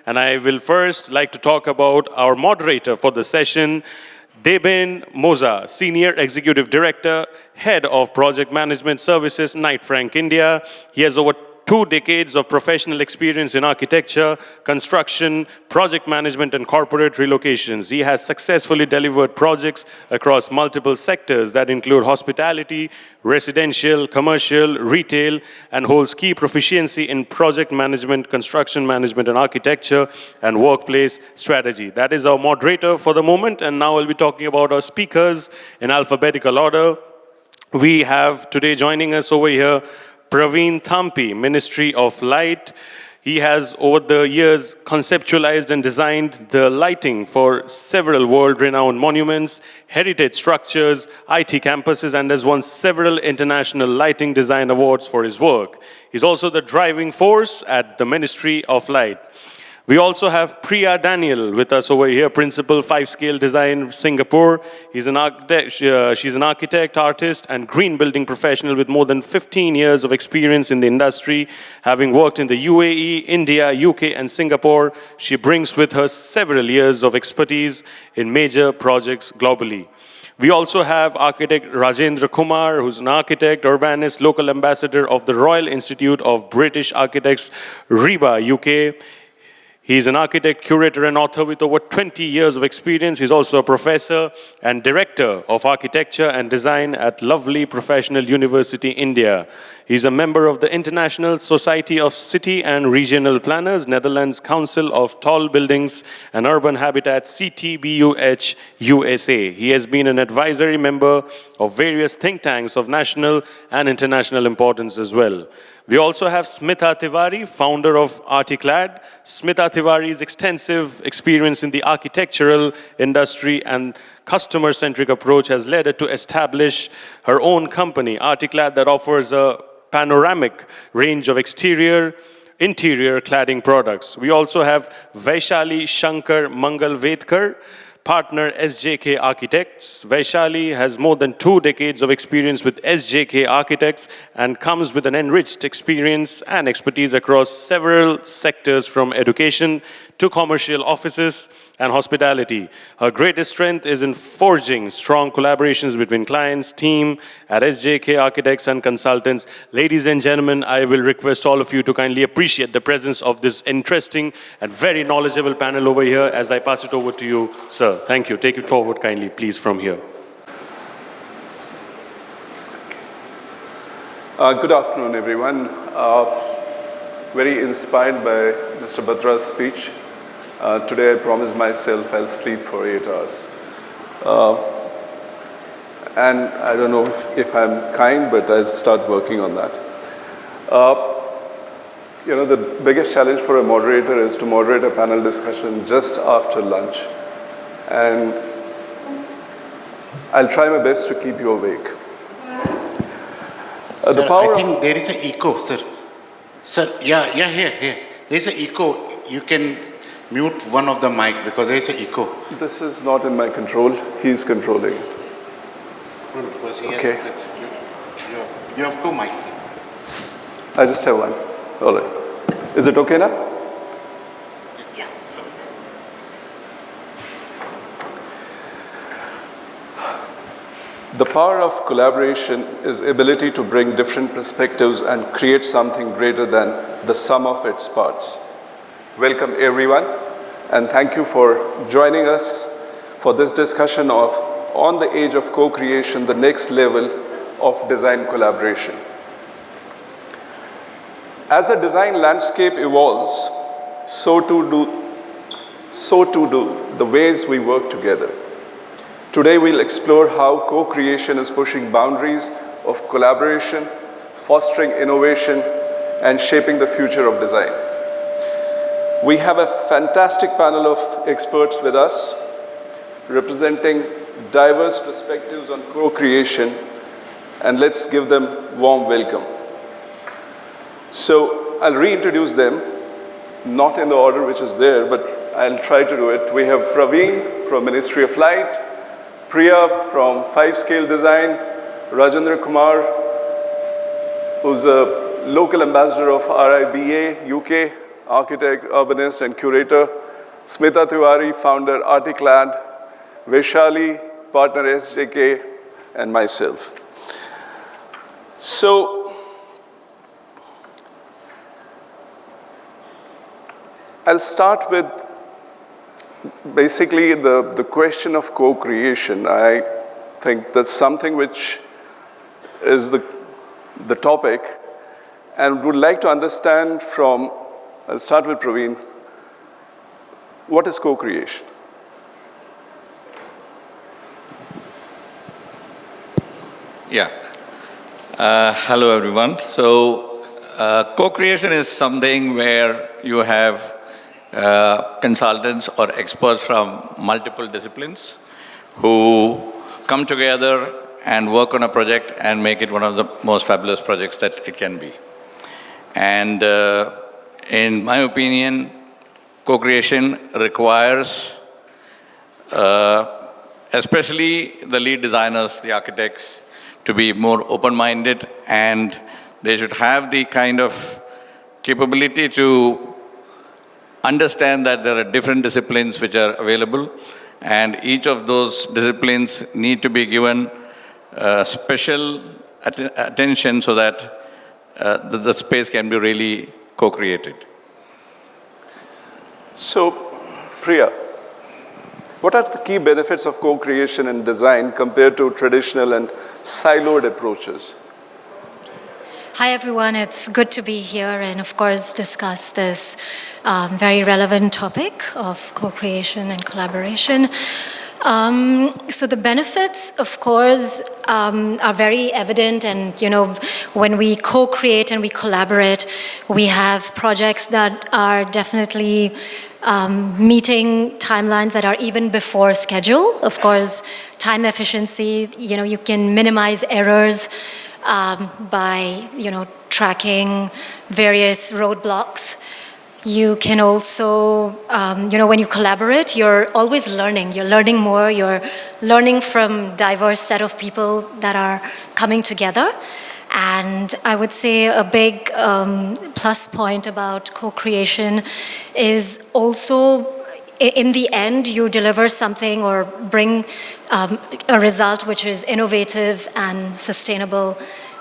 And I will first like to talk about our moderator for the session, Deben Moza, Senior Executive Director, Head of Project Management Services, Knight Frank India. He has over 2 decades of professional experience in architecture, construction, project management, and corporate relocations. He has successfully delivered projects across multiple sectors that include hospitality, residential, commercial, retail, and holds key proficiency in project management, construction management, and architecture, and workplace strategy. That is our moderator for the moment, and now I'll be talking about our speakers in alphabetical order. We have today joining us over here Praveen Thampi, Ministry of Light. He has, over the years, conceptualized and designed the lighting for several world-renowned monuments, heritage structures, IT campuses, and has won several international lighting design awards for his work. He's also the driving force at the Ministry of Light. We also have Priya Daniel with us over here, Principal 5-Scale Design, Singapore. She's an architect, artist, and green building professional with more than 15 years of experience in the industry. Having worked in the UAE, India, UK, and Singapore, she brings with her several years of expertise in major projects globally. We also have architect Rajendra Kumar, who's an architect, urbanist, local ambassador of the Royal Institute of British Architects, RIBA, UK. He's an architect, curator, and author with over 20 years of experience. He's also a professor and director of architecture and design at Lovely Professional University, India. He's a member of the International Society of City and Regional Planners, Netherlands Council of Tall Buildings and Urban Habitat, CTBUH, USA. He has been an advisory member of various think tanks of national and international importance as well. We also have Smitha Tiwari, founder of Articlad. Smitha Tiwari's extensive experience in the architectural industry and customer-centric approach has led her to establish her own company, Articlad, that offers a panoramic range of interior cladding products. We also have Vaishali Shankar Mangal Vedkar, partner SJK Architects. Vaishali has more than 2 decades of experience with SJK Architects and comes with an enriched experience and expertise across several sectors from education to commercial offices and hospitality. Her greatest strength is in forging strong collaborations between clients, team at SJK Architects and consultants. Ladies and gentlemen, I will request all of you to kindly appreciate the presence of this interesting and very knowledgeable panel over here as I pass it over to you, sir. Thank you. Take it forward kindly, please, from here. Good afternoon, everyone. Very inspired by Mr. Batra's speech. Today I promised myself I'll sleep for 8 hours. And I don't know if I'm kind, but I'll start working on that. The biggest challenge for a moderator is to moderate a panel discussion just after lunch. And I'll try my best to keep you awake. Sir, I think there is an echo, sir. Sir, here. There's an echo. You can mute one of the mic because there is an echo. This is not in my control. He's controlling. No, because he okay. Has you have 2 mics. I just have 1. All right. Is it okay now? The power of collaboration is ability to bring different perspectives and create something greater than the sum of its parts. Welcome everyone, and thank you for joining us for this discussion of On the Age of Co-Creation, the next level of design collaboration. As the design landscape evolves, so too do the ways we work together. Today we'll explore how co-creation is pushing boundaries of collaboration, fostering innovation, and shaping the future of design. We have a fantastic panel of experts with us, representing diverse perspectives on co-creation, and let's give them warm welcome. So I'll reintroduce them, not in the order which is there, but I'll try to do it. We have Praveen from Ministry of Light, Priya from 5-Scale Design, Rajendra Kumar, who's a local ambassador of RIBA UK, architect, urbanist, and curator, Smita Tiwari, founder, Articland, Vaishali, partner, SJK, and myself. So, I'll start with basically the question of co-creation. I think that's something which is the topic, and would like to understand from, I'll start with Praveen, what is co-creation? Yeah. Hello, everyone. So, co-creation is something where you have consultants or experts from multiple disciplines who come together and work on a project and make it one of the most fabulous projects that it can be. And in my opinion, co-creation requires, especially the lead designers, the architects, to be more open-minded, and they should have the kind of capability to understand that there are different disciplines which are available, and each of those disciplines need to be given special attention so that the space can be really co-created. So, Priya, what are the key benefits of co-creation in design compared to traditional and siloed approaches? Hi everyone, it's good to be here and of course discuss this very relevant topic of co-creation and collaboration. So the benefits, of course, are very evident, and when we co-create and we collaborate, we have projects that are definitely meeting timelines that are even before schedule. Of course, time efficiency, you can minimize errors by, tracking various roadblocks. You can also, when you collaborate, you're always learning. You're learning more. You're learning from diverse set of people that are coming together. And I would say a big plus point about co-creation is also, in the end, you deliver something or bring a result which is innovative and sustainable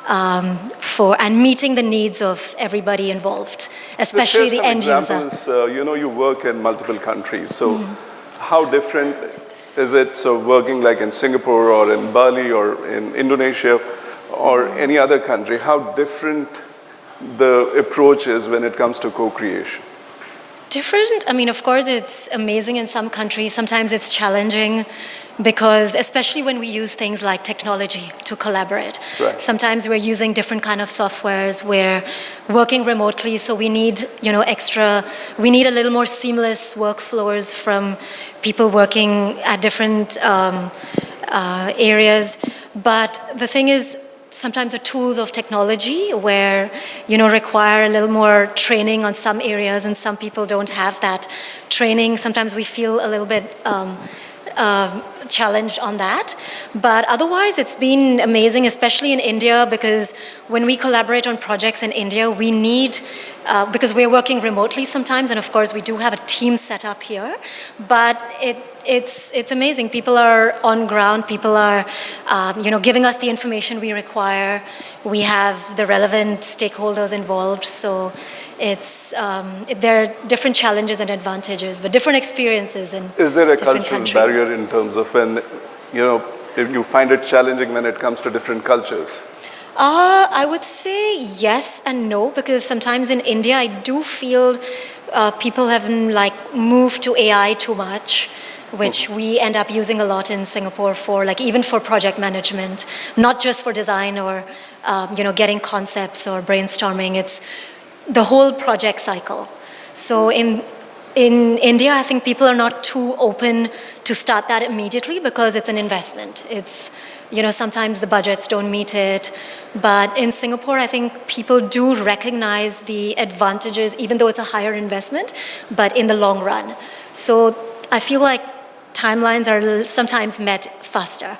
and meeting the needs of everybody involved, especially the end user. Examples, you work in multiple countries, so how different is it? So working like in Singapore or in Bali or in Indonesia or any other country, how different the approach is when it comes to co-creation? Different? I mean, of course, it's amazing in some countries. Sometimes it's challenging because, especially when we use things like technology to collaborate. Right. Sometimes we're using different kind of softwares. We're working remotely, so we need, we need a little more seamless workflows from people working at different areas. But the thing is, sometimes the tools of technology where, require a little more training on some areas, and some people don't have that training. Sometimes we feel a little bit challenged on that. But otherwise, it's been amazing, especially in India, because when we collaborate on projects in India, we need, because we're working remotely sometimes, and of course, we do have a team set up here, but it's amazing. People are on ground. People are, giving us the information we require. We have the relevant stakeholders involved. So there are different challenges and advantages, but different experiences in Is there a different cultural countries. barrier in terms of when, if you find it challenging when it comes to different cultures? I would say yes and no, because sometimes in India, I do feel people haven't moved to AI too much, which we end up using a lot in Singapore for, even for project management, not just for design or, getting concepts or brainstorming. It's the whole project cycle. So in India, I think people are not too open to start that immediately because it's an investment. It's, sometimes the budgets don't meet it. But in Singapore, I think people do recognize the advantages, even though it's a higher investment, but in the long run. So I feel like timelines are sometimes met faster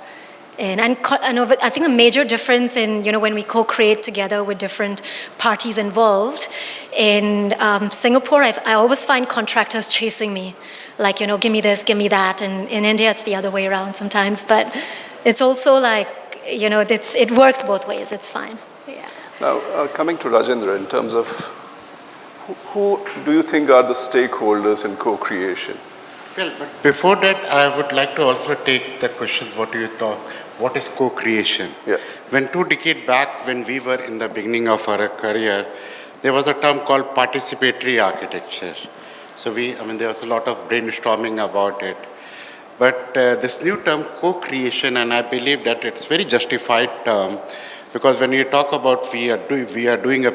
I think a major difference in, when we co-create together with different parties involved, in Singapore, I always find contractors chasing me, like, give me this, give me that, and in India it's the other way around sometimes, but it's also like, it works both ways, it's fine. Yeah. Now, coming to Rajendra, in terms of who do you think are the stakeholders in co-creation? Well, but before that, I would like to also take the question, what is co-creation? Yeah. When 2 decades back, when we were in the beginning of our career, there was a term called participatory architecture. So there was a lot of brainstorming about it. But this new term, co-creation, and I believe that it's very justified term, because when you talk about we are doing a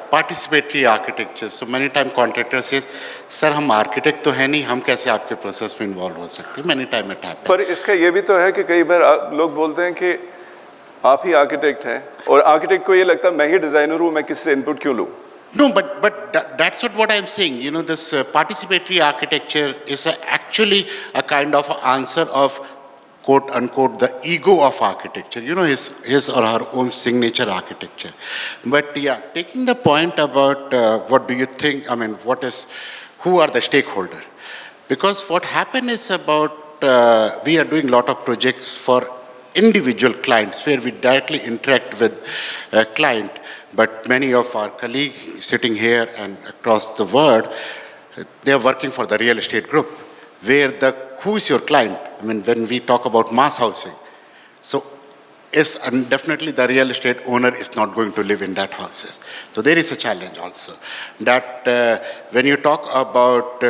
participatory architecture. So many times contractors says, "Sir, हम architect तो है नहीं, हम कैसे आपके process में involve हो सकते हैं?" Many times it happens. पर इसका ये भी तो है कि कई बार लोग बोलते हैं कि आप ही आर्किटेक्ट हैं और आर्किटेक्ट को ये लगता है मैं ही डिजाइनर हूँ, मैं किसी से इनपुट क्यों लूँ? No, but that's not what I'm saying. This participatory architecture is actually a kind of answer of quote unquote the ego of architecture, his or her own signature architecture. But yeah, taking the point about what do you think, who are the stakeholders? Because what happened is we are doing a lot of projects for individual clients where we directly interact with a client, but many of our colleagues sitting here and across the world, they are working for the real estate group, where who is your client? When we talk about mass housing, so and definitely the real estate owner is not going to live in that houses. So there is a challenge also. That when you talk about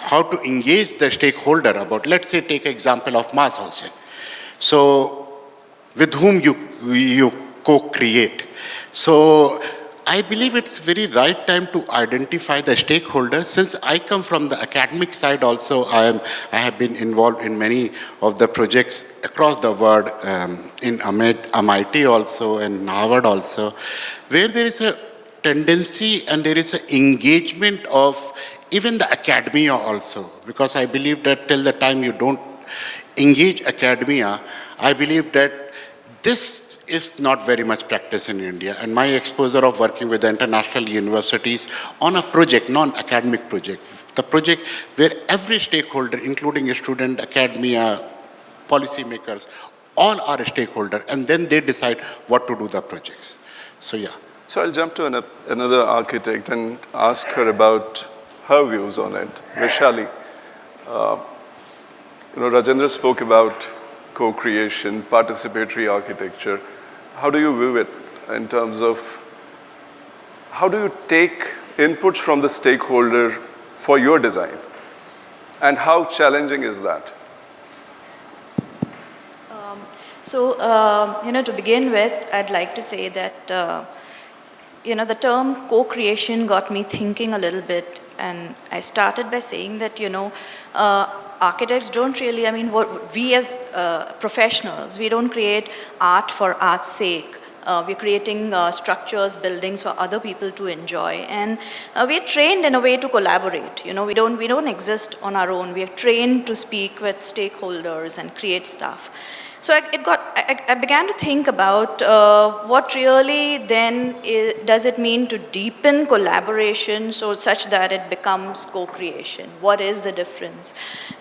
how to engage the stakeholder let's say, take example of mass housing. So with whom you co-create. So I believe it's very right time to identify the stakeholders. Since I come from the academic side also, I have been involved in many of the projects across the world, in MIT also and Harvard also, where there is a tendency and there is an engagement of even the academia also. Because I believe that till the time you don't engage academia, I believe that this is not very much practiced in India. And my exposure of working with the international universities on a project, non-academic project, the project where every stakeholder, including a student, academia, policymakers, all are a stakeholder, and then they decide what to do the projects. So yeah. So I'll jump to another architect and ask her about her views on it. Vaishali, Rajendra spoke about co-creation, participatory architecture. How do you view it in terms of how do you take inputs from the stakeholder for your design? And how challenging is that? To begin with, I'd like to say that, the term co-creation got me thinking a little bit. And I started by saying that, architects don't really, we as professionals, we don't create art for art's sake. We're creating structures, buildings for other people to enjoy. And we're trained in a way to collaborate. We don't exist on our own. We are trained to speak with stakeholders and create stuff. So I began to think about what really then does it mean to deepen collaboration such that it becomes co-creation? What is the difference?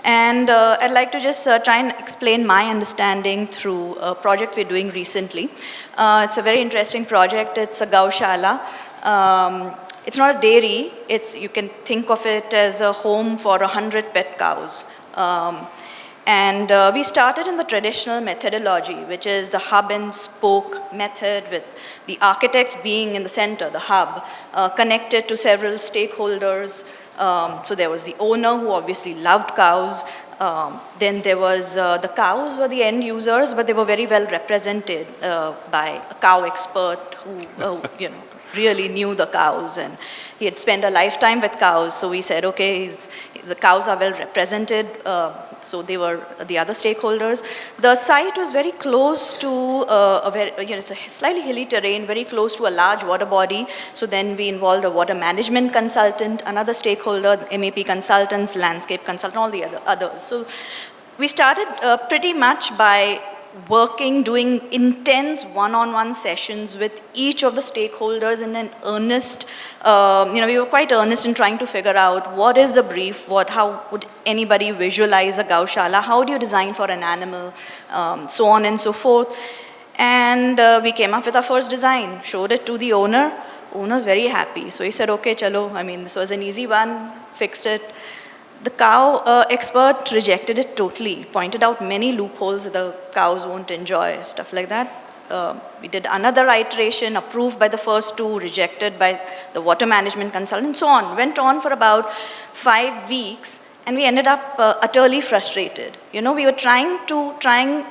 And I'd like to just try and explain my understanding through a project we're doing recently. It's a very interesting project. It's a Gaushala. It's not a dairy. You can think of it as a home for 100 pet cows. And we started in the traditional methodology, which is the hub and spoke method, with the architects being in the center, the hub, connected to several stakeholders. So there was the owner, who obviously loved cows. Then there was the cows were the end users, but they were very well represented by a cow expert who really knew the cows, and he had spent a lifetime with cows. So we said, okay, the cows are well represented. So they were the other stakeholders. The site was very close to it's a slightly hilly terrain, very close to a large water body. So then we involved a water management consultant, another stakeholder, MEP consultants, landscape consultant, all the others. So we started pretty much by working, doing intense one-on-one sessions with each of the stakeholders in an earnest, we were quite earnest in trying to figure out what is the brief, how would anybody visualize a Gaushala, how do you design for an animal, so on and so forth. And we came up with our first design, showed it to the owner. Owner's very happy. So he said, okay, chalo, this was an easy one, fixed it. The cow expert rejected it totally, pointed out many loopholes that the cows won't enjoy, stuff like that. We did another iteration, approved by the first two, rejected by the water management consultant, so on. Went on for about 5 weeks, and we ended up utterly frustrated. We were trying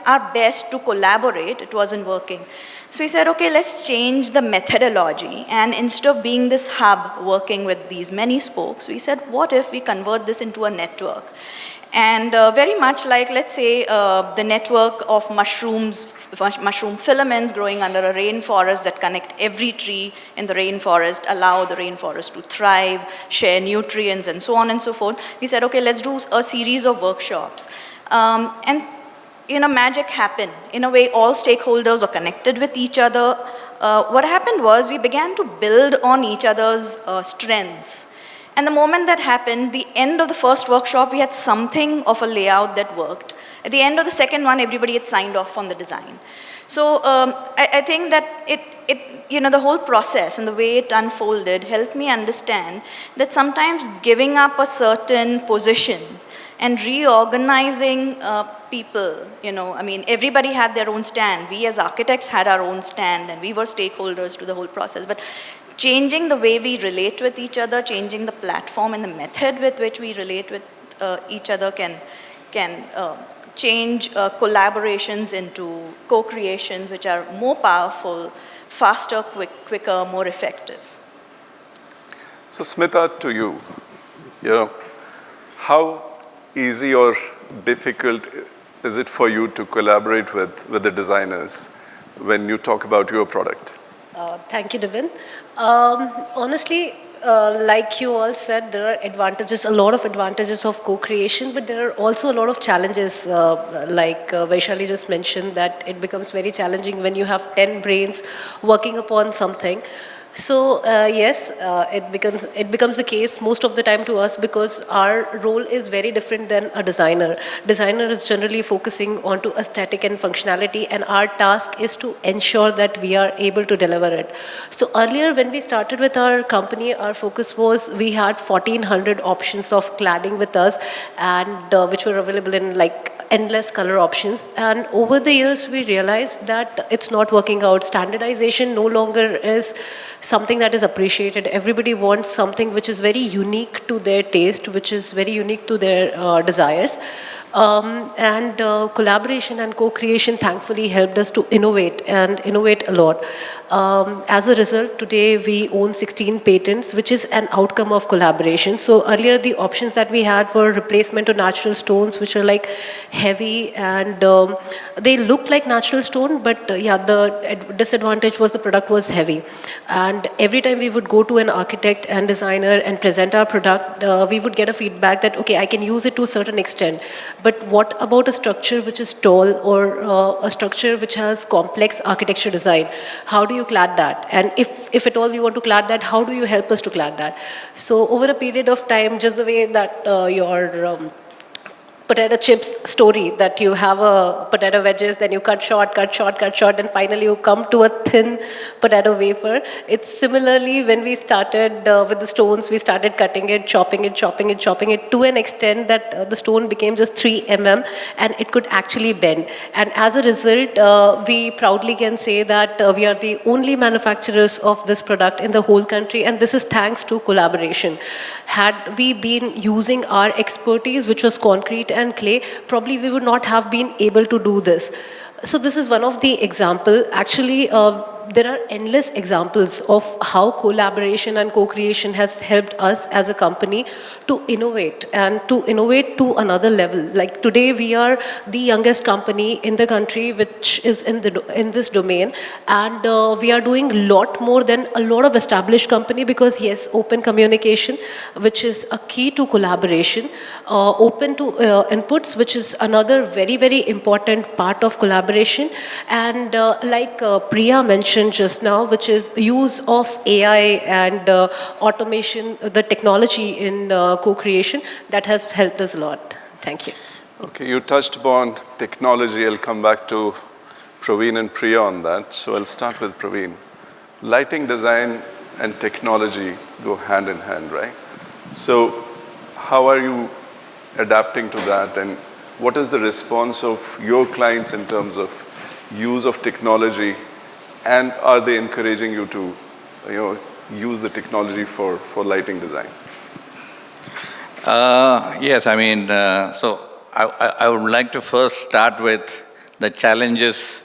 our best to collaborate, it wasn't working. So we said, okay, let's change the methodology, and instead of being this hub working with these many spokes, we said, what if we convert this into a network? And very much like, let's say, the network of mushroom filaments growing under a rainforest that connect every tree in the rainforest, allow the rainforest to thrive, share nutrients, and so on and so forth. We said, okay, let's do a series of workshops. Magic happened. In a way, all stakeholders are connected with each other. What happened was we began to build on each other's strengths. And the moment that happened, the end of the first workshop, we had something of a layout that worked. At the end of the second one, everybody had signed off on the design. So I think that the whole process and the way it unfolded helped me understand that sometimes giving up a certain position and reorganizing people, everybody had their own stand. We as architects had our own stand, and we were stakeholders to the whole process. But changing the way we relate with each other, changing the platform and the method with which we relate with each other can change collaborations into co-creations which are more powerful, faster, quicker, more effective. So Smita, to you, how easy or difficult is it for you to collaborate with the designers when you talk about your product? Thank you, Devin. Honestly, like you all said, there are advantages, a lot of advantages of co-creation, but there are also a lot of challenges, like Vaishali just mentioned, that it becomes very challenging when you have 10 brains working upon something. So yes, it becomes the case most of the time to us because our role is very different than a designer. Designer is generally focusing onto aesthetic and functionality, and our task is to ensure that we are able to deliver it. So earlier when we started with our company, our focus was we had 1,400 options of cladding with us, and which were available in endless color options. And over the years we realized that it's not working out. Standardization no longer is something that is appreciated. Everybody wants something which is very unique to their taste, which is very unique to their desires. Collaboration and co-creation thankfully helped us to innovate a lot. As a result, today we own 16 patents, which is an outcome of collaboration. So earlier the options that we had were replacement of natural stones, which are heavy, and they looked like natural stone, but the disadvantage was the product was heavy. And every time we would go to an architect and designer and present our product, we would get a feedback that, okay, I can use it to a certain extent. But what about a structure which is tall, or a structure which has complex architecture design? How do you clad that? And if at all we want to clad that, how do you help us to clad that? So over a period of time, just the way that your potato chips story, that you have a potato wedges, then you cut short, and finally you come to a thin potato wafer. It's similarly when we started with the stones, we started cutting it, chopping it to an extent that the stone became just 3 mm and it could actually bend. And as a result, we proudly can say that we are the only manufacturers of this product in the whole country, and this is thanks to collaboration. Had we been using our expertise, which was concrete and clay, probably we would not have been able to do this. So this is one of the example. Actually, there are endless examples of how collaboration and co-creation has helped us as a company to innovate and to innovate to another level. Like today, we are the youngest company in the country which is in this domain, and we are doing a lot more than a lot of established company because yes, open communication, which is a key to collaboration, open to inputs, which is another very, very important part of collaboration, and like Priya mentioned just now, which is use of AI and automation, the technology in co-creation, that has helped us a lot. Thank you. Okay, you touched upon technology. I'll come back to Praveen and Priya on that. So I'll start with Praveen. Lighting design and technology go hand in hand, right? So how are you adapting to that, and what is the response of your clients in terms of use of technology, and are they encouraging you to use the technology for lighting design? Yes, I mean, so I would like to first start with the challenges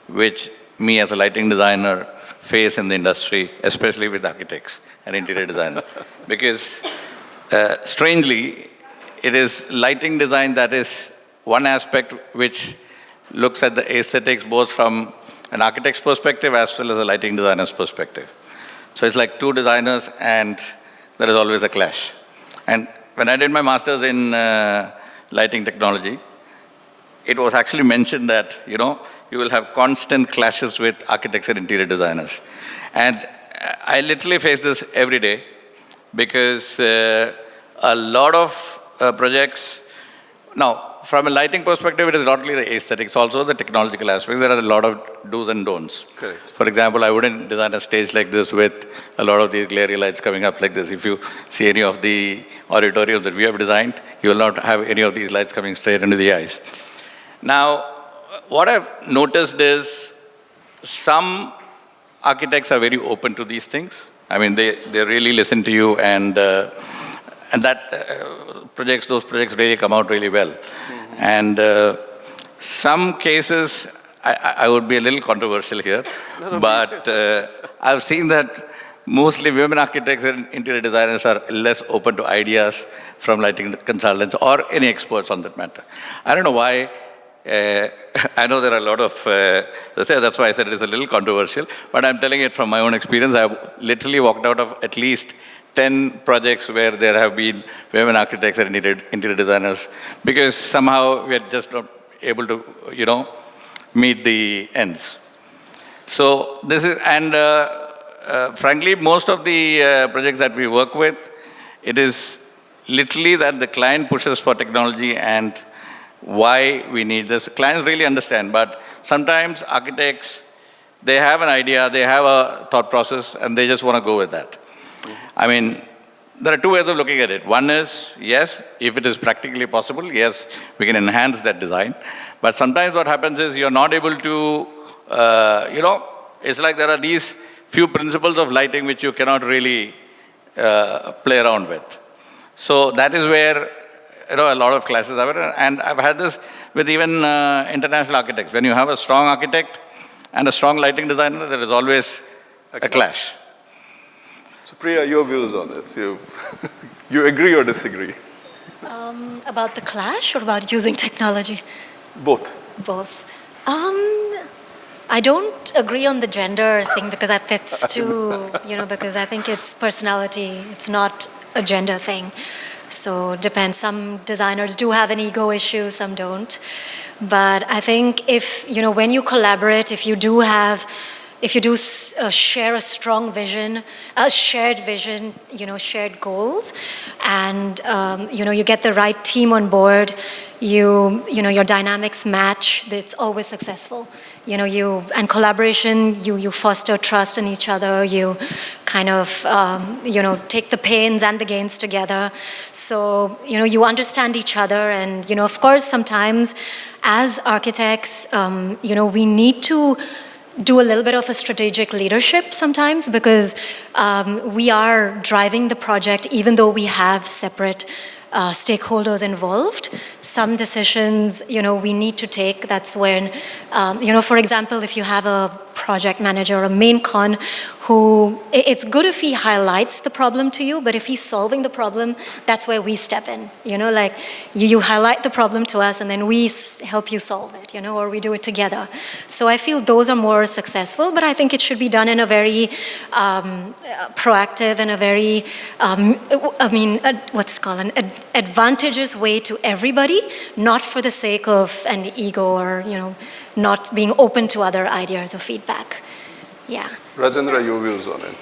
which me as a lighting designer face in the industry, especially with architects and interior designers. Because strangely, it is lighting design that is one aspect which looks at the aesthetics both from an architect's perspective as well as a lighting designer's perspective. So it's like two designers and there is always a clash. And when I did my master's in lighting technology, it was actually mentioned that, you will have constant clashes with architects and interior designers. And I literally face this every day because a lot of projects, now, from a lighting perspective, it is not only the aesthetics, also the technological aspects. There are a lot of do's and don'ts. Correct. For example, I wouldn't design a stage like this with a lot of these glary lights coming up like this. If you see any of the auditoriums that we have designed, you will not have any of these lights coming straight into the eyes. Now, what I've noticed is some architects are very open to these things. I mean, they really listen to you, and that those projects really come out really well. And some cases, I would be a little controversial here, but I've seen that mostly women architects and interior designers are less open to ideas from lighting consultants or any experts on that matter. I don't know why. I know there are a lot of, that's why I said it is a little controversial, but I'm telling it from my own experience. I've literally walked out of at least 10 projects where there have been women architects and interior designers because somehow we are just not able to, meet the ends. So this is, and frankly, most of the projects that we work with, it is literally that the client pushes for technology and why we need this. Clients really understand, but sometimes architects, they have an idea, they have a thought process, and they just want to go with that. I mean, there are two ways of looking at it. One is, yes, if it is practically possible, yes, we can enhance that design. But sometimes what happens is you're not able to, it's like there are these few principles of lighting which you cannot really play around with. So that is where, a lot of clashes happen. And I've had this with even international architects. When you have a strong architect and a strong lighting designer, there is always a clash. So Priya, your views on this? You agree or disagree? About the clash or about using technology? Both. Both. I don't agree on the gender thing because that's too, because I think it's personality. It's not a gender thing. So it depends. Some designers do have an ego issue, some don't. But I think if, when you collaborate, if you do share a strong vision, a shared vision, shared goals, and, you get the right team on board, your dynamics match, it's always successful. And collaboration, you foster trust in each other, you kind of, take the pains and the gains together. So, you understand each other, and, of course, sometimes as architects, we need to do a little bit of a strategic leadership sometimes because we are driving the project even though we have separate stakeholders involved. Some decisions, we need to take. That's when, for example, if you have a project manager or a main con who, it's good if he highlights the problem to you, but if he's solving the problem, that's where we step in. Like you highlight the problem to us and then we help you solve it, or we do it together. So I feel those are more successful, but I think it should be done in a very proactive and a very, what's it called, an advantageous way to everybody, not for the sake of an ego or, not being open to other ideas or feedback. Yeah. Rajendra, your views on it.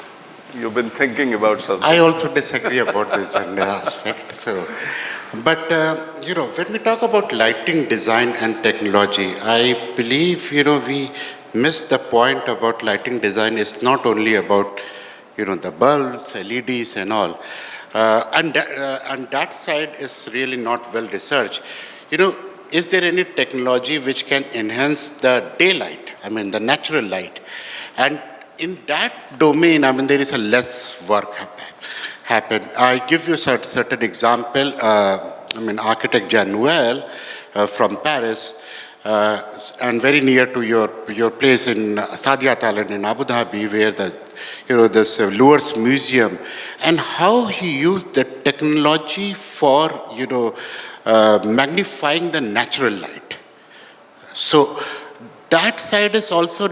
You've been thinking about something. I also disagree about this gender aspect. But when we talk about lighting design and technology, I believe, we miss the point about lighting design. It's not only about, the bulbs, LEDs and all. And that side is really not well researched. Is there any technology which can enhance the daylight, the natural light? And in that domain, there is a less work happen. I give you a certain example. Architect Jean Nouvel from Paris, and very near to your place in Saadiyat Island in Abu Dhabi, where this Louvre's museum, and how he used the technology for, magnifying the natural light. So that side is also,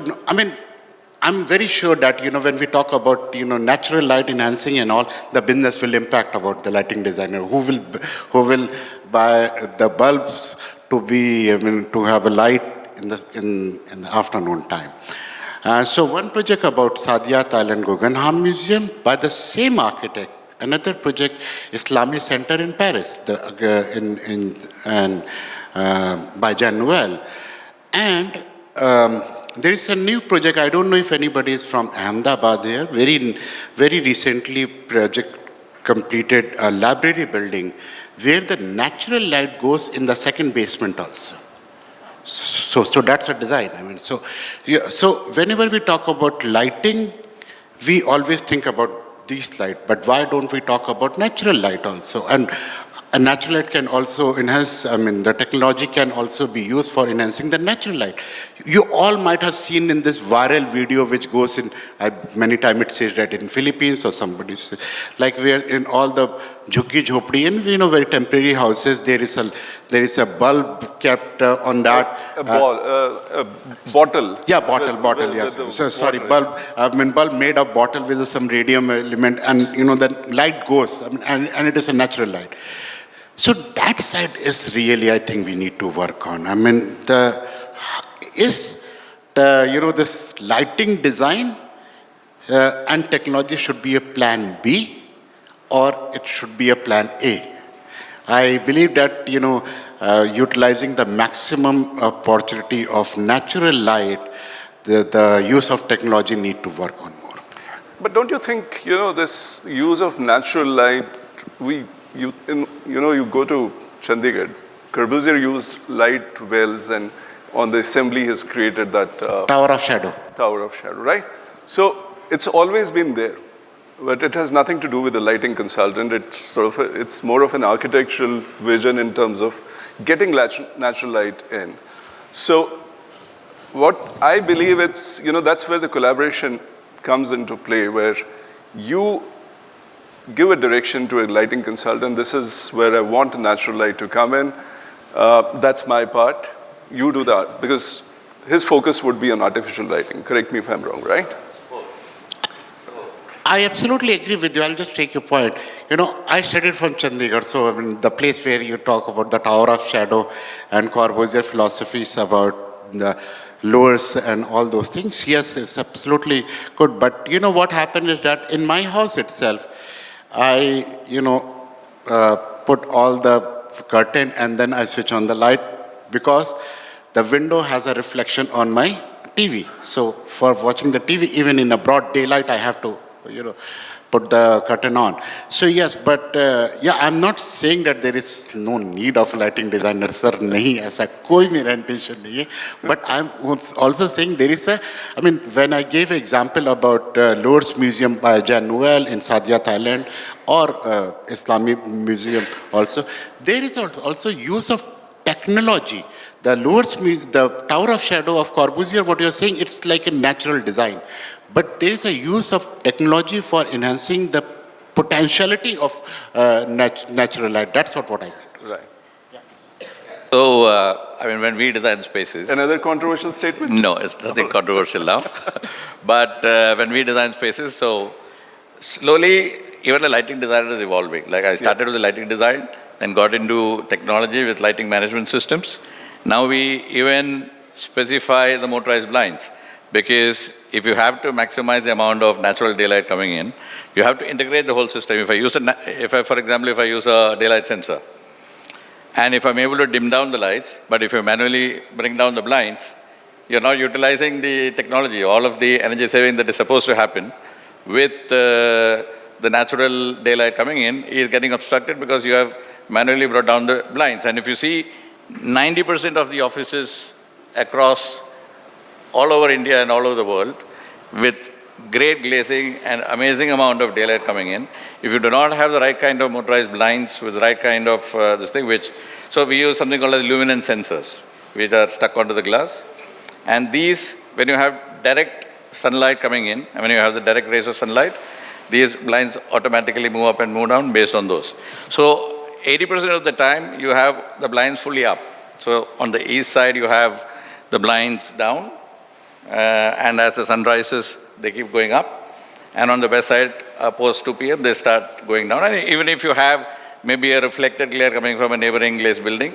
I'm very sure that, when we talk about, natural light enhancing and all, the business will impact about the lighting designer. Who will buy the bulbs to be, to have a light in the afternoon time. So one project about Saadiyat Island Guggenheim Museum by the same architect. Another project, Islamic Center in Paris, by Jean Nouvel. And there is a new project, I don't know if anybody is from Ahmedabad here, very recently project completed a library building where the natural light goes in the second basement also. So that's a design. So whenever we talk about lighting, we always think about these light, but why don't we talk about natural light also? And natural light can also enhance, the technology can also be used for enhancing the natural light. You all might have seen in this viral video which goes in, many times it says that in Philippines or somebody says, like where in all the jhuggi jhopdi and very temporary houses, there is a bulb kept on that. A bottle. Yeah, bottle, yes. Sorry, bulb. Bulb made of bottle with some radium element, and the light goes, and it is a natural light. So that side is really, I think, we need to work on. This lighting design and technology should be a plan B, or it should be a plan A. I believe that, utilizing the maximum opportunity of natural light, the use of technology need to work on more. But don't you think, this use of natural light, you go to Chandigarh, Corbusier used light wells, and on the assembly has created that Tower of Shadow. Tower of Shadow, right? So it's always been there, but it has nothing to do with the lighting consultant. It's more of an architectural vision in terms of getting natural light in. So what I believe that's where the collaboration comes into play, where you give a direction to a lighting consultant. This is where I want natural light to come in. That's my part. You do that, because his focus would be on artificial lighting. Correct me if I'm wrong, right? I absolutely agree with you. I'll just take your point. I studied from Chandigarh, so the place where you talk about the Tower of Shadow and Corbusier philosophies about the lowers and all those things, yes, it's absolutely good. But what happened is that in my house itself, I, put all the curtain and then I switch on the light, because the window has a reflection on my TV. So for watching the TV, even in a broad daylight, I have to, put the curtain on. So yes, but I'm not saying that there is no need of lighting designer, sir. Nahi, aisa koi mera intention nahi hai. But I'm also saying there is when I gave an example about Louvre's Museum by Jean Nouvel in Saadiyat Island, or Islamic Museum also, there is also use of technology. The the Tower of Shadow of Corbusier, what you're saying, it's like a natural design. But there is a use of technology for enhancing the potentiality of natural light. That's what I meant. Right. So, I mean, when we design spaces... Another controversial statement? No, it's nothing controversial now. But when we design spaces, so slowly, even the lighting design is evolving. Like I started with the lighting design, then got into technology with lighting management systems. Now we even specify the motorized blinds, because if you have to maximize the amount of natural daylight coming in, you have to integrate the whole system. For example, if I use a daylight sensor, and if I'm able to dim down the lights, but if you manually bring down the blinds, you're not utilizing the technology. All of the energy saving that is supposed to happen with the natural daylight coming in is getting obstructed because you have manually brought down the blinds. And if you see, 90% of the offices across all over India and all over the world with great glazing and amazing amount of daylight coming in. If you do not have the right kind of motorized blinds with the right kind of so we use something called as luminance sensors, which are stuck onto the glass. And these, when you have direct sunlight coming in, and when you have the direct rays of sunlight, these blinds automatically move up and move down based on those. So 80% of the time, you have the blinds fully up. So on the east side, you have the blinds down, and as the sun rises, they keep going up. And on the west side, post 2 p.m., they start going down. And even if you have maybe a reflected glare coming from a neighboring glazed building,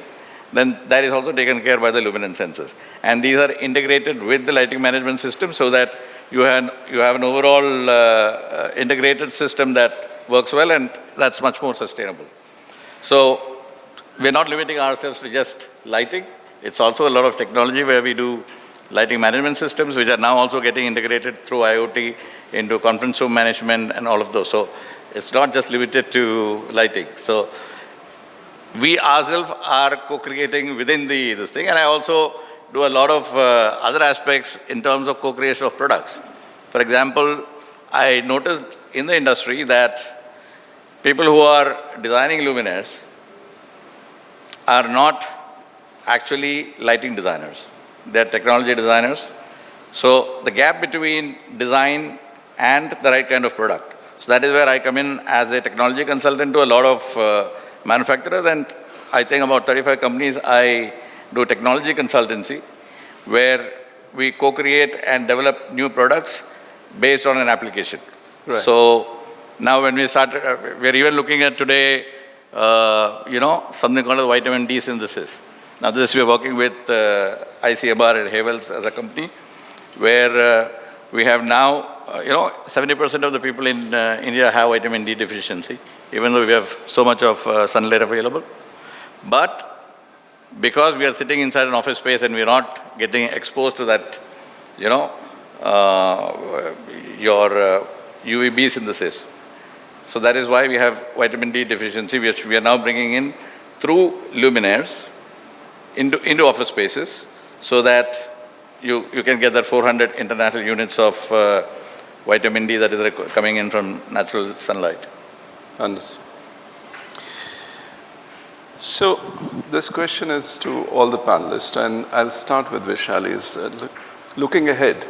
then that is also taken care by the luminance sensors. And these are integrated with the lighting management system so that you have an overall integrated system that works well, and that's much more sustainable. So we're not limiting ourselves to just lighting. It's also a lot of technology where we do lighting management systems, which are now also getting integrated through IoT into conference room management and all of those. So it's not just limited to lighting. So we ourselves are co-creating within this thing. And I also do a lot of other aspects in terms of co-creation of products. For example, I noticed in the industry that people who are designing luminaires are not actually lighting designers. They're technology designers. So the gap between design and the right kind of product. So that is where I come in as a technology consultant to a lot of manufacturers, and I think about 35 companies I do technology consultancy where we co-create and develop new products based on an application. Right. So now when we start, we're even looking at today, something called vitamin D synthesis. Now this we're working with ICMR and Havels as a company where we have now, 70% of the people in India have vitamin D deficiency, even though we have so much of sunlight available. But because we are sitting inside an office space and we're not getting exposed to that, your UVB synthesis. So that is why we have vitamin D deficiency, which we are now bringing in through luminaires into office spaces so that you can get that 400 international units of vitamin D that is coming in from natural sunlight. Understood. So this question is to all the panelists, and I'll start with Vaishali. Looking ahead,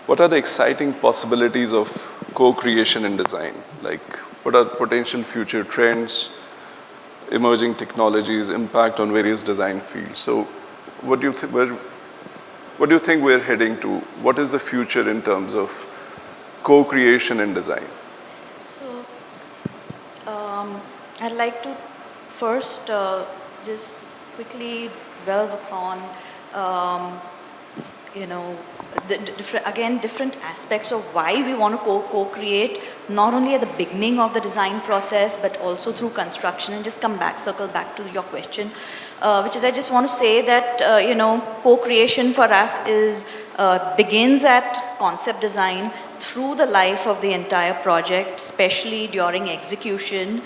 what are the exciting possibilities of co-creation in design? Like, what are potential future trends, emerging technologies, impact on various design fields? So what do you think we're heading to? What is the future in terms of co-creation in design? So I'd like to first just quickly delve upon, different aspects of why we want to co-create, not only at the beginning of the design process, but also through construction, and just circle back to your question, which is I just want to say that, co-creation for us begins at concept design through the life of the entire project, especially during execution.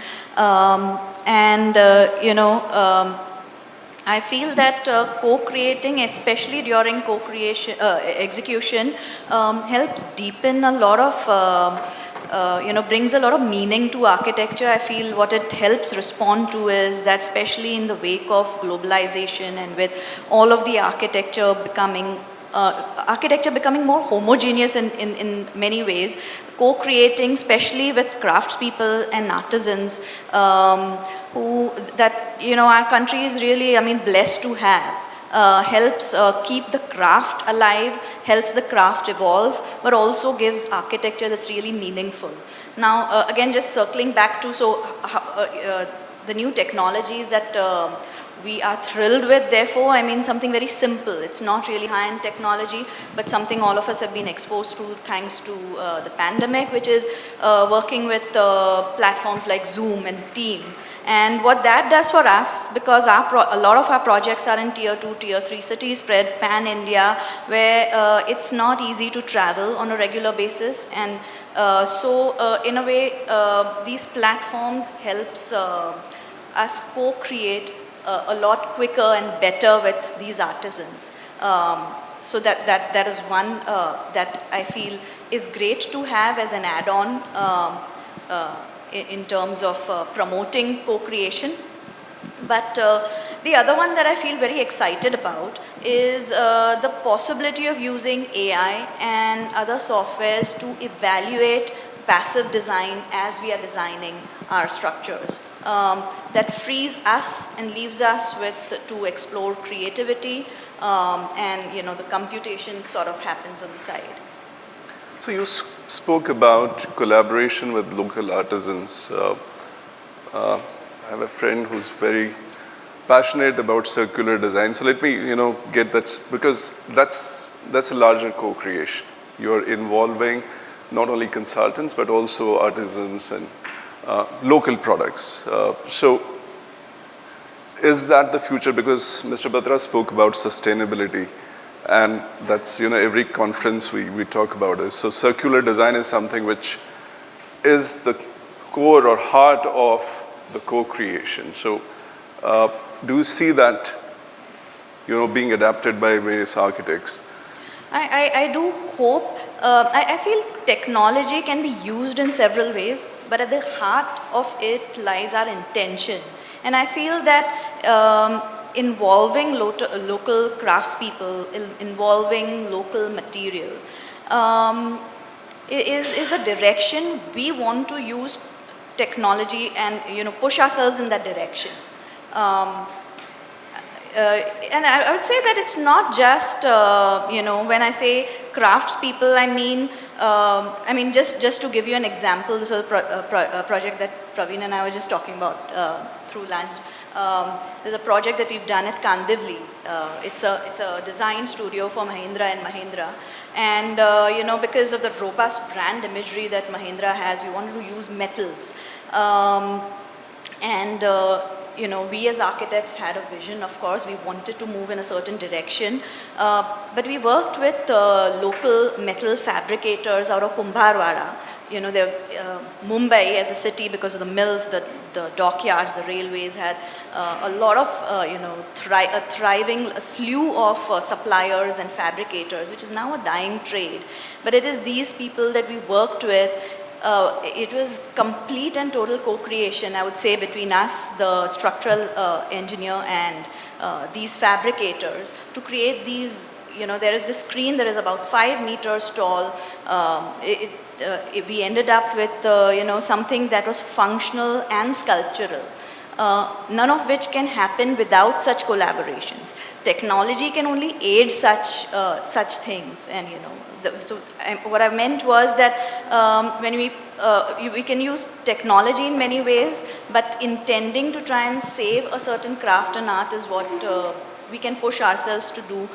I feel that co-creating, especially during execution, helps deepen a lot of brings a lot of meaning to architecture. I feel what it helps respond to is that, especially in the wake of globalization and with all of the architecture becoming more homogeneous in many ways, co-creating, especially with craftspeople and artisans, who that our country is really, blessed to have. Helps keep the craft alive, helps the craft evolve, but also gives architecture that's really meaningful. Now, again, just circling back to the new technologies that we are thrilled with, therefore, something very simple. It's not really high-end technology, but something all of us have been exposed to thanks to the pandemic, which is working with platforms like Zoom and Team. And what that does for us, because a lot of our projects are in tier 2, tier 3 cities spread pan-India, where it's not easy to travel on a regular basis. And so in a way, these platforms helps us co-create a lot quicker and better with these artisans. So that is one that I feel is great to have as an add-on in terms of promoting co-creation. But the other one that I feel very excited about is the possibility of using AI and other softwares to evaluate passive design as we are designing our structures. That frees us and leaves us to explore creativity, and the computation sort of happens on the side. So you spoke about collaboration with local artisans. I have a friend who's very passionate about circular design. So let me, get that, because that's a larger co-creation. You're involving not only consultants, but also artisans and local products. So is that the future? Because Mr. Batra spoke about sustainability. And that's, every conference we talk about this. So circular design is something which is the core or heart of the co-creation. So do you see that, being adapted by various architects? I do hope. I feel technology can be used in several ways, but at the heart of it lies our intention. And I feel that involving local craftspeople, involving local material, is the direction we want to use technology and push ourselves in that direction. And I would say that it's not just when I say craftspeople, I mean just to give you an example, this was a project that Praveen and I were just talking about through lunch. There's a project that we've done at Kandivli. It's a design studio for Mahindra and Mahindra. And, because of the robust brand imagery that Mahindra has, we wanted to use metals. We as architects had a vision, of course. We wanted to move in a certain direction. But we worked with local metal fabricators out of Kumbharwada. Mumbai as a city, because of the mills, the dockyards, the railways, had a lot of, a thriving slew of suppliers and fabricators, which is now a dying trade. But it is these people that we worked with. It was complete and total co-creation, I would say, between us, the structural engineer, and these fabricators to create these. There is this screen that is about 5 meters tall. We ended up with something that was functional and sculptural, none of which can happen without such collaborations. Technology can only aid such things, and what I meant was that when we can use technology in many ways, but intending to try and save a certain craft and art is what we can push ourselves to do,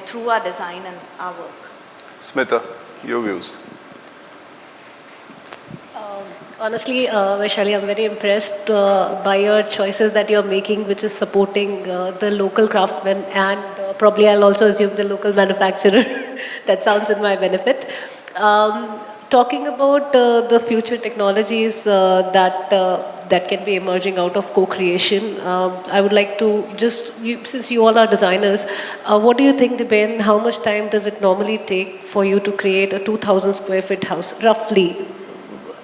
through our design and our work. Smita, your views. Honestly, Vaishali, I'm very impressed by your choices that you're making, which is supporting the local craftsmen, and probably I'll also assume the local manufacturer. That sounds in my benefit. Talking about the future technologies that can be emerging out of co-creation, I would like to just, since you all are designers, what do you think, Deben, how much time does it normally take for you to create a 2,000 square feet house, roughly?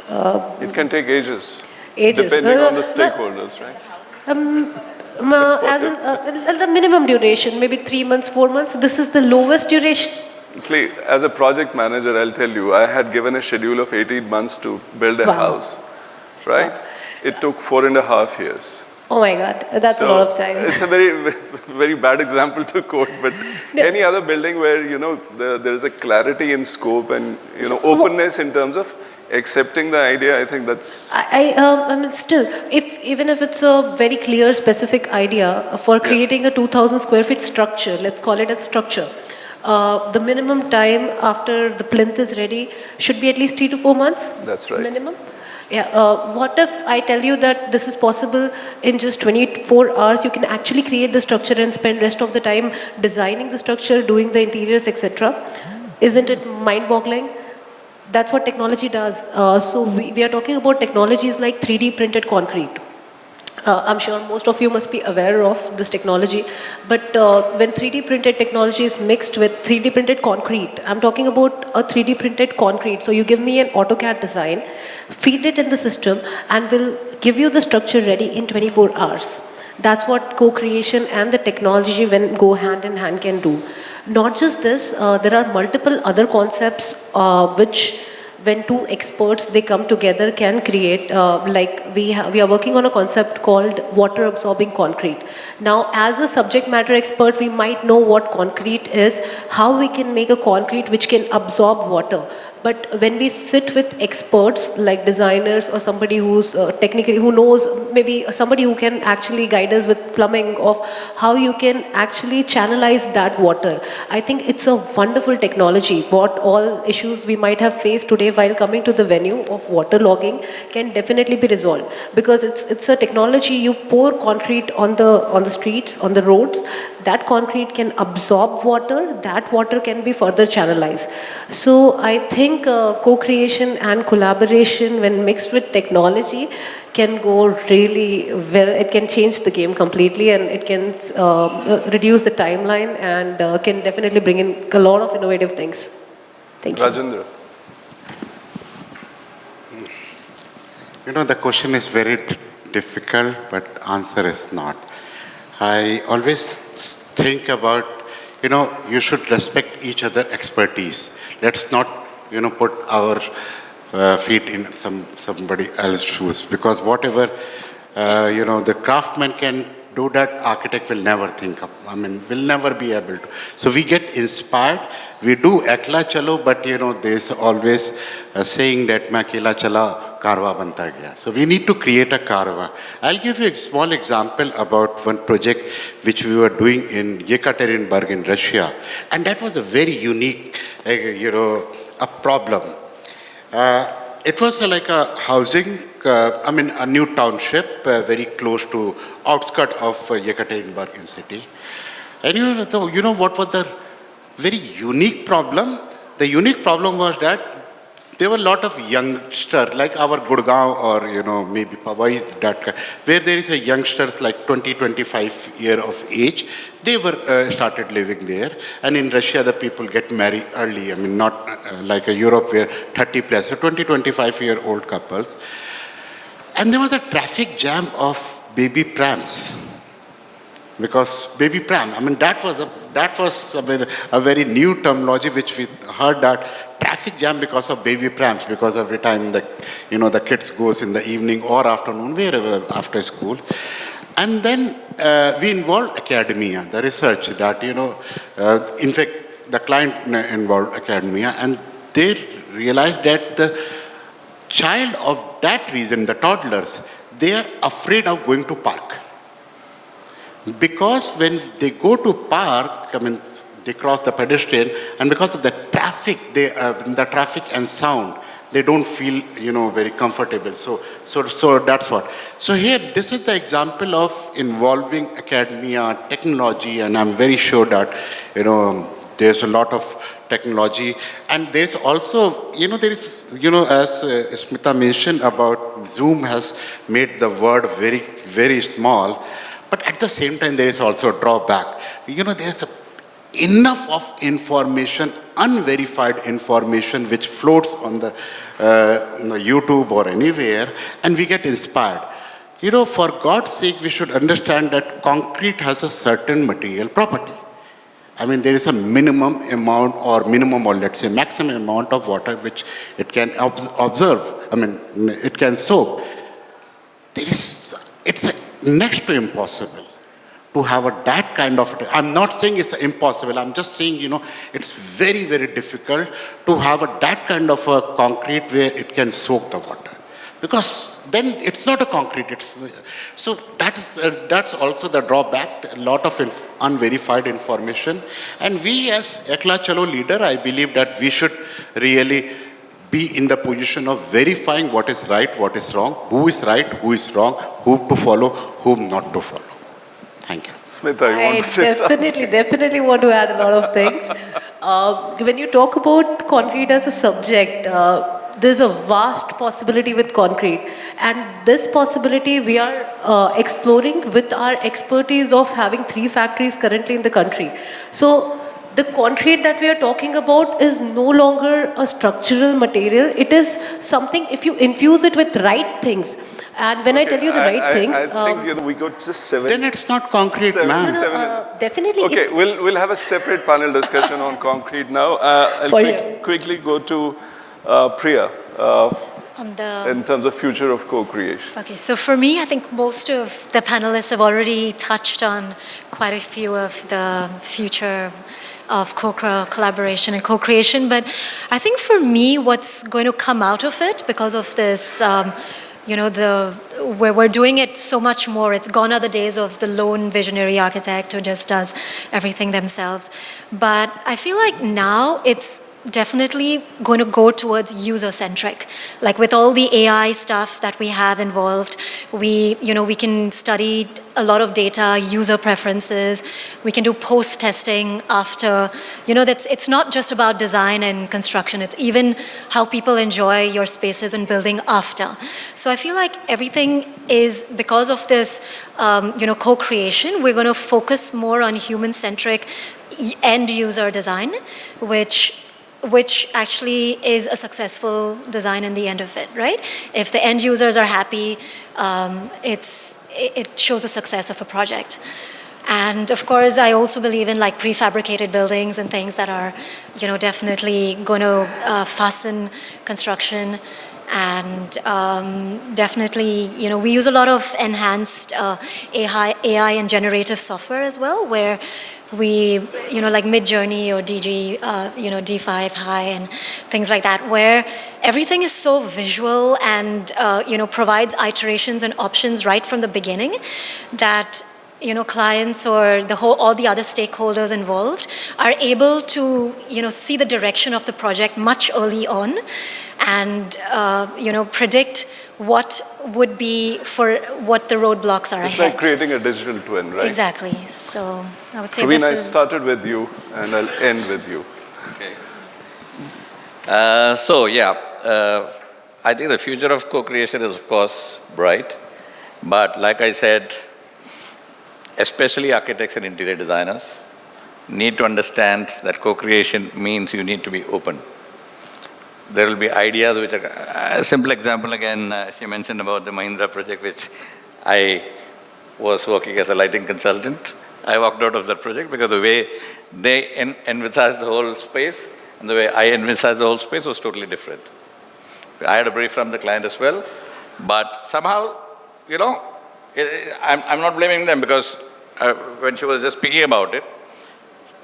It can take ages. Ages. Depending on the stakeholders, right? As in, the minimum duration, maybe 3 months, 4 months, this is the lowest duration? See, as a project manager, I'll tell you, I had given a schedule of 18 months to build a Wow. house, right? It took 4.5 years. Oh my God, that's a So, lot of time. It's a very bad example to quote, but any other building where, there is a clarity in scope and, openness in terms of accepting the idea, I think that's... I mean, still, even if it's a very clear, specific idea for creating a 2,000 square feet structure, let's call it a structure, the minimum time after the plinth is ready should be at least 3 to 4 months? That's right. Minimum? Yeah. What if I tell you that this is possible in just 24 hours? You can actually create the structure and spend rest of the time designing the structure, doing the interiors, etc. Isn't it mind-boggling? That's what technology does. So we are talking about technologies like 3D printed concrete. I'm sure most of you must be aware of this technology, but when 3D printed technology is mixed with 3D printed concrete, I'm talking about a 3D printed concrete. So you give me an AutoCAD design, feed it in the system, and will give you the structure ready in 24 hours. That's what co-creation and the technology, when go hand in hand, can do. Not just this, there are multiple other concepts which, when two experts they come together, can create, like we are working on a concept called water absorbing concrete. Now, as a subject matter expert, we might know what concrete is, how we can make a concrete which can absorb water. But when we sit with experts like designers or somebody who's technically, who knows, maybe somebody who can actually guide us with plumbing of how you can actually channelize that water. I think it's a wonderful technology. What all issues we might have faced today while coming to the venue of water logging can definitely be resolved, because it's a technology. You pour concrete on the streets, on the roads. That concrete can absorb water. That water can be further channelized. So I think co-creation and collaboration, when mixed with technology, can go really well. It can change the game completely, and it can reduce the timeline, and can definitely bring in a lot of innovative things. Thank you. Rajendra. The question is very difficult, but answer is not. I always think about, you should respect each other expertise. Let's not, put our feet in somebody else's shoes, because whatever, the craftsman can do, that architect will never think of, will never be able to. So we get inspired, we do ekla chalo, but there's always a saying that main akela chala, karwa banta gaya. So we need to create a karwa. I'll give you a small example about one project which we were doing in Yekaterinburg in Russia. And that was a very unique, a problem. It was like a housing, a new township very close to outskirts of Yekaterinburg in city. And you know what was the very unique problem? The unique problem was that there were a lot of youngsters, like our Gurgaon or, maybe Powai, where there is a youngsters like 20, 25 year of age. They were started living there. And in Russia, the people get married early. Not like a Europe where 30 plus, so 20, 25-year-old couples. And there was a traffic jam of baby prams. Because baby pram, that was a very new terminology which we heard, that traffic jam because of baby prams, because every time the kids goes in the evening or afternoon, wherever after school. And then we involved academia, the research that, in fact, the client involved academia, and they realized that the child of that region, the toddlers, they are afraid of going to park. Because when they go to park, they cross the pedestrian, and because of the traffic, the traffic and sound, they don't feel, very comfortable. So that's what. So here, this is the example of involving academia, technology, and I'm very sure that, there's a lot of technology, and there's also, there is, as Smita mentioned about Zoom has made the word very, very small, but at the same time, there is also a drawback. There's enough of information, unverified information, which floats on the YouTube or anywhere, and we get inspired. For God's sake, we should understand that concrete has a certain material property. I mean, there is a minimum amount or let's say maximum amount of water which it can it can soak. It's next to impossible to have that kind of, I'm not saying it's impossible, I'm just saying, it's very, very difficult to have that kind of a concrete where it can soak the water. Because then it's not a concrete, so that's also the drawback, a lot of unverified information. And we as Ekla Chalo leader, I believe that we should really be in the position of verifying what is right, what is wrong, who is right, who is wrong, who to follow, whom not to follow. Thank you. Smita, you want to say something? Definitely want to add a lot of things. When you talk about concrete as a subject, there's a vast possibility with concrete, and this possibility we are exploring with our expertise of having 3 factories currently in the country. So the concrete that we are talking about is no longer a structural material. It is something, if you infuse it with right things, and when I tell you the right things, I think we got just 7. Then it's not concrete, ma'am. Definitely. Okay, we'll have a separate panel discussion on concrete now. I'll quickly go to Priya in terms of future of co-creation. Okay, so for me, I think most of the panelists have already touched on quite a few of the future of collaboration and co-creation. But I think for me, what's going to come out of it, because of this, where we're doing it so much more, it's gone are the days of the lone visionary architect who just does everything themselves. But I feel like now it's definitely going to go towards user-centric. Like with all the AI stuff that we have involved, we can study a lot of data, user preferences. We can do post-testing after. It's not just about design and construction. It's even how people enjoy your spaces and building after. So I feel like everything is, because of this, co-creation, we're going to focus more on human-centric end-user design, which actually is a successful design in the end of it, right? If the end users are happy, it shows the success of a project. And of course, I also believe in like prefabricated buildings and things that are, definitely going to fasten construction. And definitely, we use a lot of enhanced AI and generative software as well, where we, like Midjourney or D5 High and things like that, where everything is so visual and, provides iterations and options right from the beginning that, clients or all the other stakeholders involved are able to, see the direction of the project much early on and, predict what would be for what the roadblocks are ahead. It's like creating a digital twin, right? Exactly. So I would say Praveen, I started with you and I'll end with you. Okay. I think the future of co-creation is, of course, bright. But like I said, especially architects and interior designers need to understand that co-creation means you need to be open. There will be ideas which are, a simple example again, she mentioned about the Mahindra project, which I was working as a lighting consultant. I walked out of that project because the way they envisaged the whole space and the way I envisaged the whole space was totally different. I had a brief from the client as well, but somehow, I'm not blaming them because when she was just speaking about it,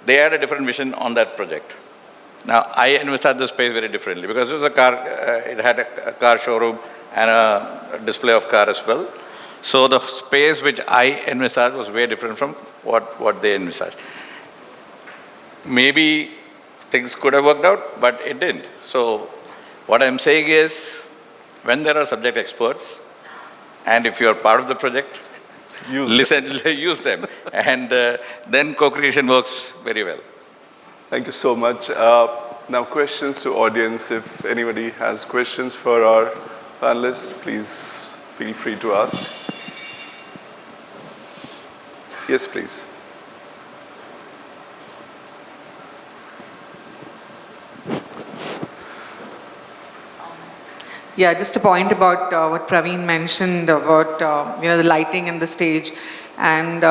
they had a different vision on that project. Now, I envisaged the space very differently because it was a car, it had a car showroom and a display of car as well. So the space which I envisaged was very different from what they envisaged. Maybe things could have worked out, but it didn't. So what I'm saying is, when there are subject experts, and if you're part of the project, use them, and then co-creation works very well. Thank you so much. Now questions to audience. If anybody has questions for our panelists, please feel free to ask. Yes, please. Yeah, just a point about what Praveen mentioned about the lighting and the stage, and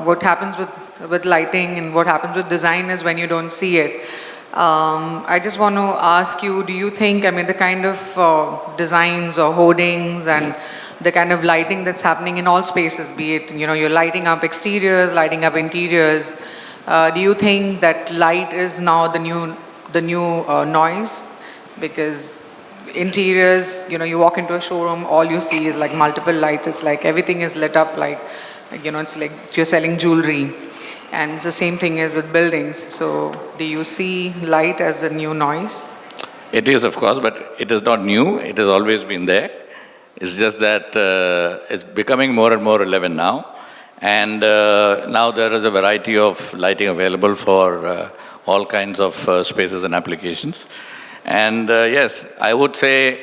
what happens with lighting and what happens with design is when you don't see it. I just want to ask you, do you think, I mean, the kind of designs or hoardings and the kind of lighting that's happening in all spaces, be it, you're lighting up exteriors, lighting up interiors, do you think that light is now the new noise? Because interiors, you walk into a showroom, all you see is like multiple lights. It's like everything is lit up like it's like you're selling jewelry. And it's the same thing as with buildings. So do you see light as a new noise? It is, of course, but it is not new. It has always been there. It's just that it's becoming more and more relevant now. And now there is a variety of lighting available for all kinds of spaces and applications. And yes, I would say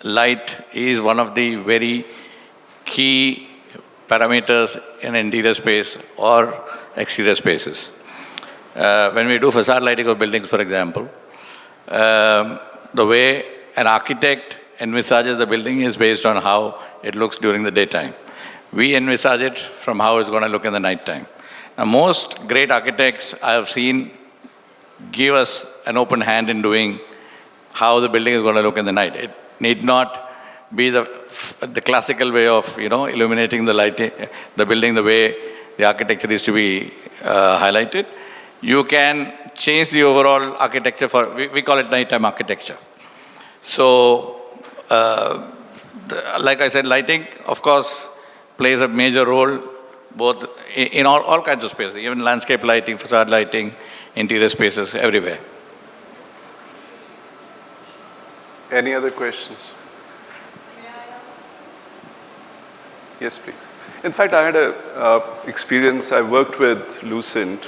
light is one of the very key parameters in interior space or exterior spaces. When we do facade lighting of buildings, for example, the way an architect envisages the building is based on how it looks during the daytime. We envisage it from how it's going to look in the nighttime. Now, most great architects I have seen give us an open hand in doing how the building is going to look in the night. It need not be the classical way of illuminating the building the way the architecture is to be highlighted. You can change the overall architecture we call it nighttime architecture. So, like I said, lighting, of course, plays a major role both in all kinds of spaces, even landscape lighting, facade lighting, interior spaces, everywhere. Any other questions? Yes, please. In fact, I had a experience. I worked with Lucent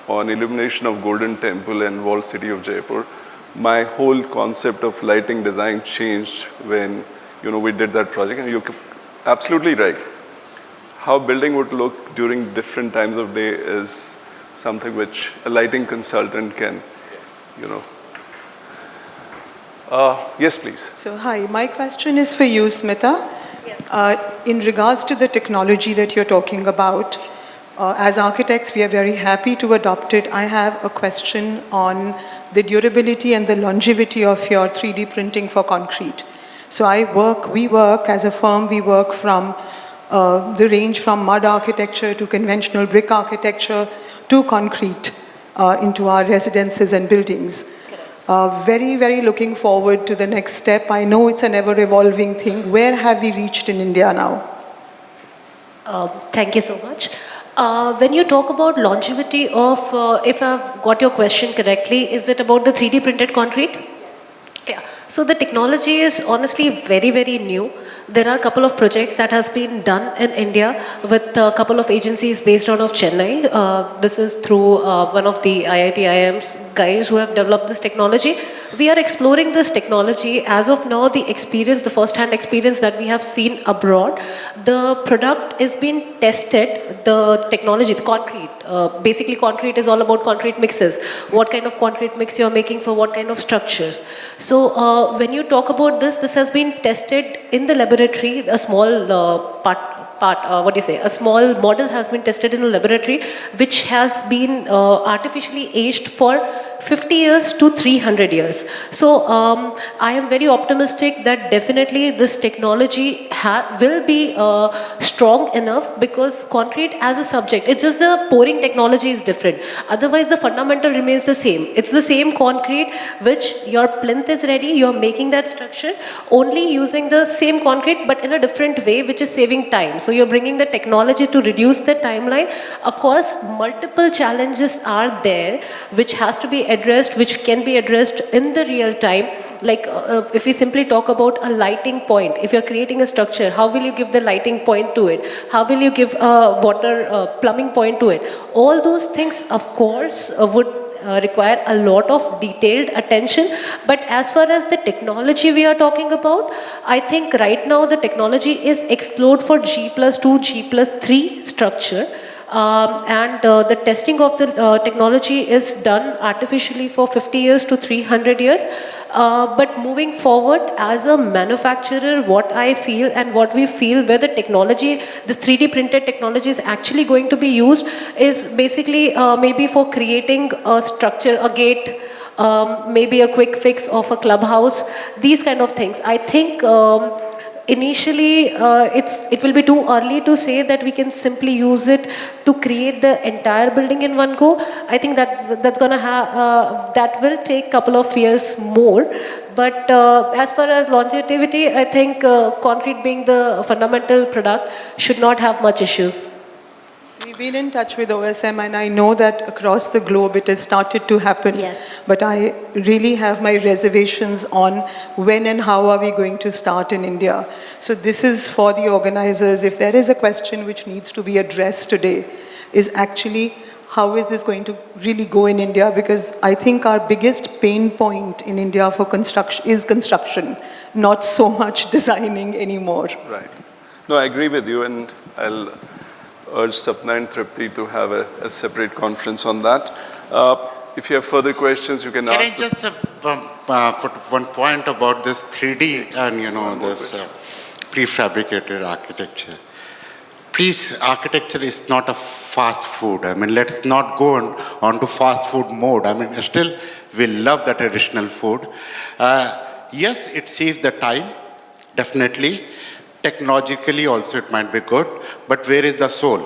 on illumination of Golden Temple and walled city of Jaipur. My whole concept of lighting design changed when we did that project. And you're absolutely right. How building would look during different times of day is something which a lighting consultant can, yes, please. So, hi, my question is for you, Smita. In regards to the technology that you're talking about, as architects, we are very happy to adopt it. I have a question on the durability and the longevity of your 3D printing for concrete. So we work as a firm, we work from the range from mud architecture to conventional brick architecture to concrete into our residences and buildings. Very, very looking forward to the next step. I know it's an ever-evolving thing. Where have we reached in India now? Thank you so much. When you talk about longevity of, if I've got your question correctly, is it about the 3D printed concrete? Yes. Yeah. So the technology is honestly very, very new. There are a couple of projects that has been done in India with a couple of agencies based out of Chennai. This is through one of the IIT IIM's guys who have developed this technology. We are exploring this technology. As of now, the experience, the first-hand experience that we have seen abroad, the product is being tested, the technology, the concrete. Basically, concrete is all about concrete mixes. What kind of concrete mix you are making for what kind of structures. So when you talk about this, this has been tested in the laboratory, a small a small model has been tested in a laboratory which has been artificially aged for 50 years to 300 years. So I am very optimistic that definitely this technology will be strong enough, because concrete as a subject, it's just the pouring technology is different. Otherwise the fundamental remains the same. It's the same concrete which your plinth is ready, you're making that structure only using the same concrete but in a different way, which is saving time. So you're bringing the technology to reduce the timeline. Of course, multiple challenges are there which has to be addressed, which can be addressed in the real time. Like if we simply talk about a lighting point, if you're creating a structure, how will you give the lighting point to it? How will you give a water plumbing point to it? All those things, of course, would require a lot of detailed attention. But as far as the technology we are talking about, I think right now the technology is explored for G+2, G+3 structure. The testing of the technology is done artificially for 50 years to 300 years. But moving forward, as a manufacturer, what I feel and what we feel where the technology, this 3D printed technology is actually going to be used is basically maybe for creating a structure, a gate, maybe a quick fix of a clubhouse, these kind of things. I think initially, it will be too early to say that we can simply use it to create the entire building in one go. I think that's gonna have that will take a couple of years more. But as far as longevity, I think concrete being the fundamental product should not have much issues. We've been in touch with OSM and I know that across the globe it has started to happen. Yes. But I really have my reservations on when and how are we going to start in India. So this is for the organizers. If there is a question which needs to be addressed today, is actually how is this going to really go in India? Because I think our biggest pain point in India for construction is construction, not so much designing anymore. Right. No, I agree with you, and I'll urge Sapna and Tripti to have a separate conference on that. If you have further questions, you can ask. Can I just put one point about this 3D and, this prefabricated architecture? Please, architecture is not a fast food. I mean, let's not go on to fast food mode. I mean, still, we love the traditional food. Yes, it saves the time, definitely. Technologically also it might be good, but where is the soul?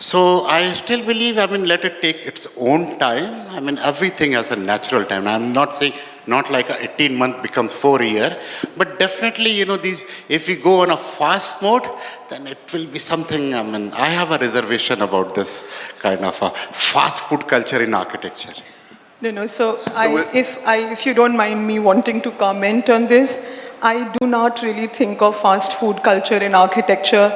So I still believe, let it take its own time. Everything has a natural time. I'm not saying not like a 18-month becomes 4 year, but definitely, if we go on a fast mode, then it will be something, I have a reservation about this kind of a fast food culture in architecture. No, so if you don't mind me wanting to comment on this, I do not really think of fast food culture in architecture,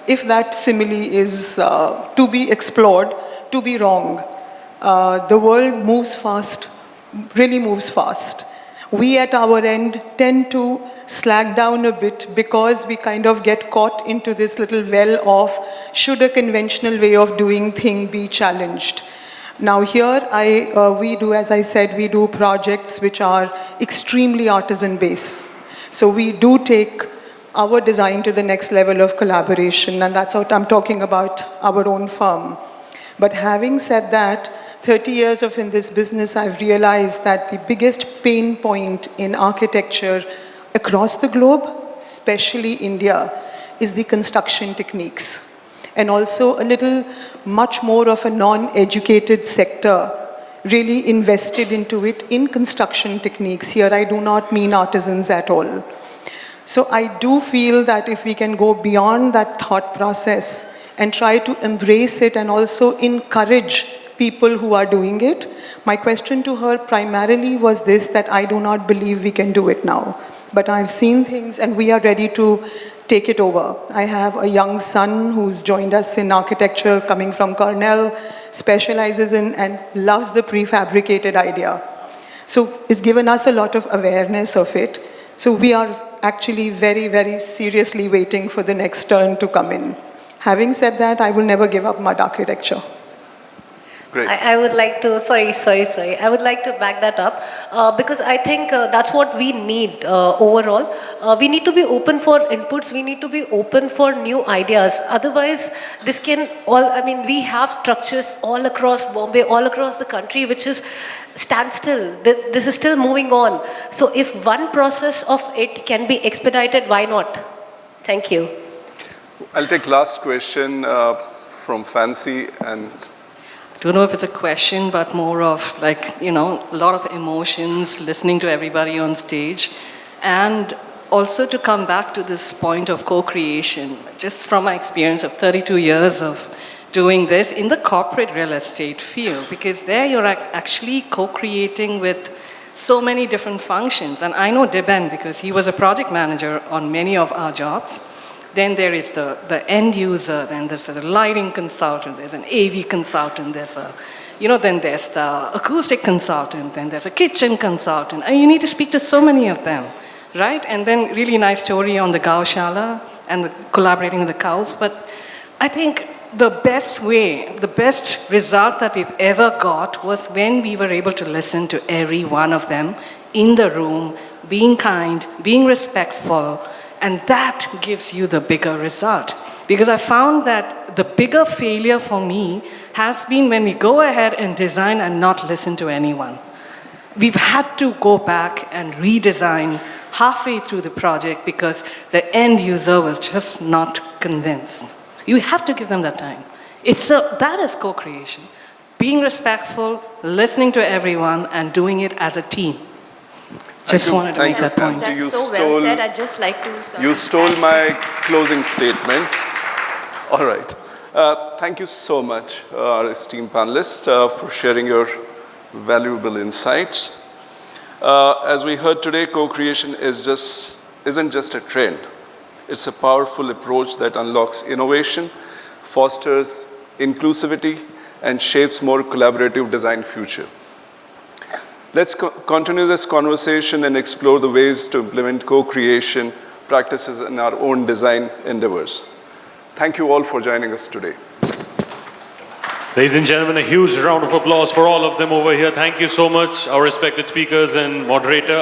if that simile is to be explored, to be wrong. The world moves fast, really moves fast. We at our end tend to slack down a bit because we kind of get caught into this little well of should a conventional way of doing thing be challenged. Now here we do, as I said, we do projects which are extremely artisan based. So we do take our design to the next level of collaboration, and that's what I'm talking about, our own firm. But having said that, 30 years in this business, I've realized that the biggest pain point in architecture across the globe, especially India, is the construction techniques. And also a little much more of a non-educated sector really invested into it in construction techniques. Here I do not mean artisans at all. So I do feel that if we can go beyond that thought process and try to embrace it and also encourage people who are doing it. My question to her primarily was this, that I do not believe we can do it now. But I've seen things and we are ready to take it over. I have a young son who's joined us in architecture coming from Cornell, specializes in and loves the prefabricated idea. So it's given us a lot of awareness of it. So we are actually very, very seriously waiting for the next turn to come in. Having said that, I will never give up mud architecture. Great. I would like to, sorry. I would like to back that up because I think that's what we need overall. We need to be open for inputs. We need to be open for new ideas. Otherwise, this can we have structures all across Bombay, all across the country, which is standstill. This is still moving on. So if one process of it can be expedited, why not? Thank you. I'll take last question from Fancy and don't know if it's a question, but more of a lot of emotions, listening to everybody on stage. And also to come back to this point of co-creation, just from my experience of 32 years of doing this in the corporate real estate field, because there you're actually co-creating with so many different functions. And I know Deben because he was a project manager on many of our jobs. Then there is the end user, then there's a lighting consultant, there's an AV consultant, there's a then there's the acoustic consultant, then there's a kitchen consultant, and you need to speak to so many of them, right? And then really nice story on the Gaushala and collaborating with the cows. But I think the best way, the best result that we've ever got was when we were able to listen to every one of them in the room, being kind, being respectful, and that gives you the bigger result. Because I found that the bigger failure for me has been when we go ahead and design and not listen to anyone. We've had to go back and redesign halfway through the project because the end user was just not convinced. You have to give them that time. That is co-creation. Being respectful, listening to everyone, and doing it as a team. Just wanted to make that point. Fancy. That's so well said. I'd just like to... You stole my closing statement. All right. Thank you so much, our esteemed panelists, for sharing your valuable insights. As we heard today, co-creation isn't just a trend. It's a powerful approach that unlocks innovation, fosters inclusivity, and shapes more collaborative design future. Let's continue this conversation and explore the ways to implement co-creation practices in our own design endeavors. Thank you all for joining us today. Ladies and gentlemen, a huge round of applause for all of them over here. Thank you so much, our respected speakers and moderator.